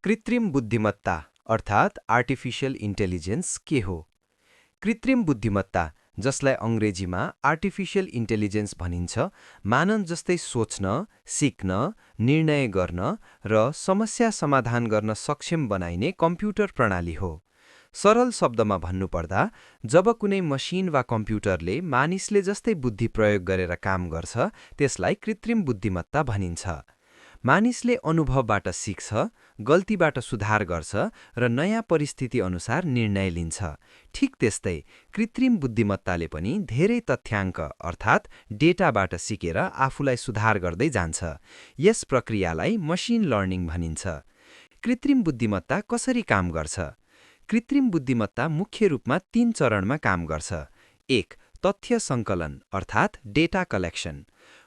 कृत्रिम बुद्धिमत्ता अर्थात् आर्टिफिशियल इन्टेलिजेन्स के हो? कृत्रिम बुद्धिमत्ता, जसलाई अङ्ग्रेजीमा आर्टिफिशियल इन्टेलिजेन्स भनिन्छ, मानव जस्तै सोच्न, सिक्न, निर्णय गर्न र समस्या समाधान गर्न सक्षम बनाइने कम्प्युटर प्रणाली हो। सरल शब्दमा भन्नुपर्दा, जब कुनै मसिन वा कम्प्युटरले मानिसले जस्तै बुद्धि प्रयोग गरेर काम गर्छ, त्यसलाई कृत्रिम बुद्धिमत्ता भनिन्छ। मानिसले अनुभवबाट सिक्छ, गल्तीबाट सुधार गर्छ र नयाँ परिस्थिति अनुसार निर्णय लिन्छ। ठिक त्यस्तै कृत्रिम बुद्धिमत्ताले पनि धेरै तथ्याङ्क अर्थात् डेटाबाट सिकेर आफूलाई सुधार गर्दै जान्छ। यस प्रक्रियालाई मसिन लर्निङ भनिन्छ। कृत्रिम बुद्धिमत्ता कसरी काम गर्छ? कृत्रिम बुद्धिमत्ता मुख्य रूपमा 3 चरणमा काम गर्छ। 1. तथ्य सङ्कलन अर्थात् डेटा कलेक्सन।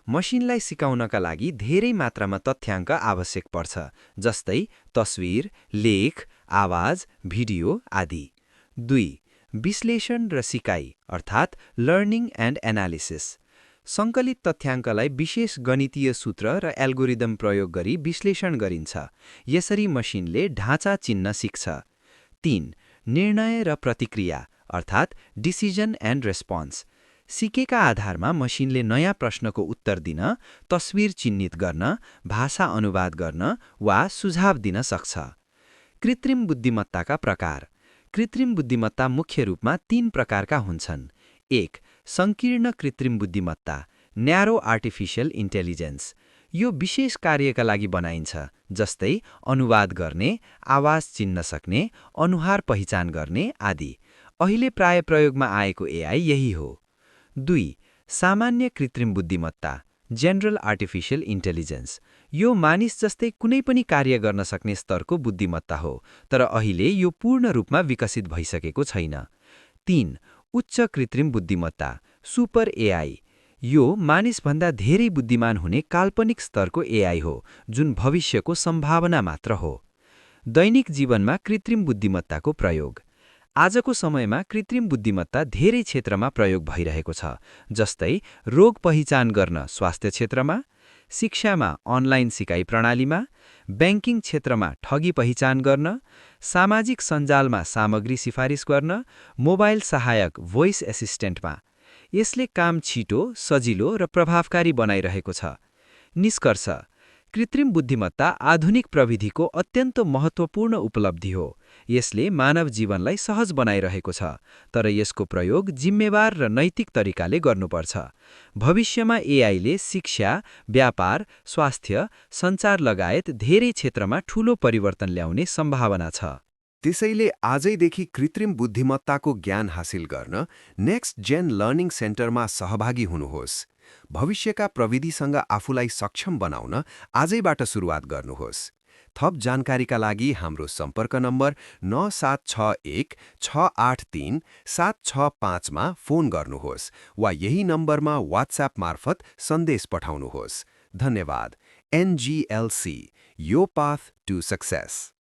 मसिनलाई सिकाउनका लागि धेरै मात्रामा तथ्याङ्क आवश्यक पर्छ, जस्तै तस्विर, लेख, आवाज, भिडियो आदि। 2. विश्लेषण र सिकाइ अर्थात् लर्निङ एन्ड एनालिसिस। सङ्कलित तथ्याङ्कलाई विशेष गणितीय सूत्र र एल्गोरिदम प्रयोग गरी विश्लेषण गरिन्छ। यसरी मसिनले ढाँचा चिन्न सिक्छ। 3. निर्णय र प्रतिक्रिया अर्थात् डिसिजन एन्ड रेस्पोन्स। सिकेका आधारमा मसिनले नयाँ प्रश्नको उत्तर दिन, तस्विर चिन्हित गर्न, भाषा अनुवाद गर्न वा सुझाव दिन सक्छ। कृत्रिम बुद्धिमत्ताका प्रकार। कृत्रिम बुद्धिमत्ता मुख्य रूपमा 3 प्रकारका हुन्छन्। 1. सङ्कीर्ण कृत्रिम बुद्धिमत्ता न्यारो आर्टिफिशियल इन्टेलिजेन्स। यो विशेष कार्यका लागि बनाइन्छ, जस्तै अनुवाद गर्ने, आवाज चिन्न सक्ने, अनुहार पहिचान गर्ने आदि। अहिले प्राय प्रयोगमा आएको एआई यही हो। 2. सामान्य कृत्रिम बुद्धिमत्ता जेनरल आर्टिफिशियल इन्टेलिजेन्स। यो मानिस जस्तै कुनै पनि कार्य गर्न सक्ने स्तरको बुद्धिमत्ता हो, तर अहिले यो पूर्ण रूपमा विकसित भइसकेको छैन। 3. उच्च कृत्रिम बुद्धिमत्ता सुपर एआई। यो मानिसभन्दा धेरै बुद्धिमान हुने काल्पनिक स्तरको एआई हो, जुन भविष्यको सम्भावना मात्र हो। दैनिक जीवनमा कृत्रिम बुद्धिमत्ताको प्रयोग। आजको समयमा कृत्रिम बुद्धिमत्ता धेरै क्षेत्रमा प्रयोग भइरहेको छ, जस्तै रोग पहिचान गर्न स्वास्थ्य क्षेत्रमा, शिक्षामा अनलाइन सिकाइ प्रणालीमा, ब्याङ्किङ क्षेत्रमा ठगी पहिचान गर्न, सामाजिक सञ्जालमा सामग्री सिफारिस गर्न, मोबाइल सहायक भोइस एसिस्टेन्टमा। यसले काम छिटो, सजिलो र प्रभावकारी बनाइरहेको छ। निष्कर्ष: कृत्रिम बुद्धिमत्ता आधुनिक प्रविधिको अत्यन्त महत्त्वपूर्ण उपलब्धि हो। यसले मानव जीवनलाई सहज बनाइरहेको छ, तर यसको प्रयोग जिम्मेवार र नैतिक तरिकाले गर्नुपर्छ। भविष्यमा एआईले शिक्षा, व्यापार, स्वास्थ्य, सञ्चार लगायत धेरै क्षेत्रमा ठूलो परिवर्तन ल्याउने सम्भावना छ। त्यसैले आजैदेखि कृत्रिम बुद्धिमत्ताको ज्ञान हासिल गर्न नेक्स्ट जेन लर्निङ सेन्टरमा सहभागी हुनुहोस्। भविष्यका प्रविधिसँग आफूलाई सक्षम बनाउन आजैबाट सुरुवात गर्नुहोस्। थप जानकारीका लागि हाम्रो सम्पर्क नम्बर 9761 683 765 मा फोन गर्नुहोस् वा यही नम्बरमा वाट्सएप मार्फत सन्देश पठाउनुहोस्। धन्यवाद। NGLC, Your Path to Success।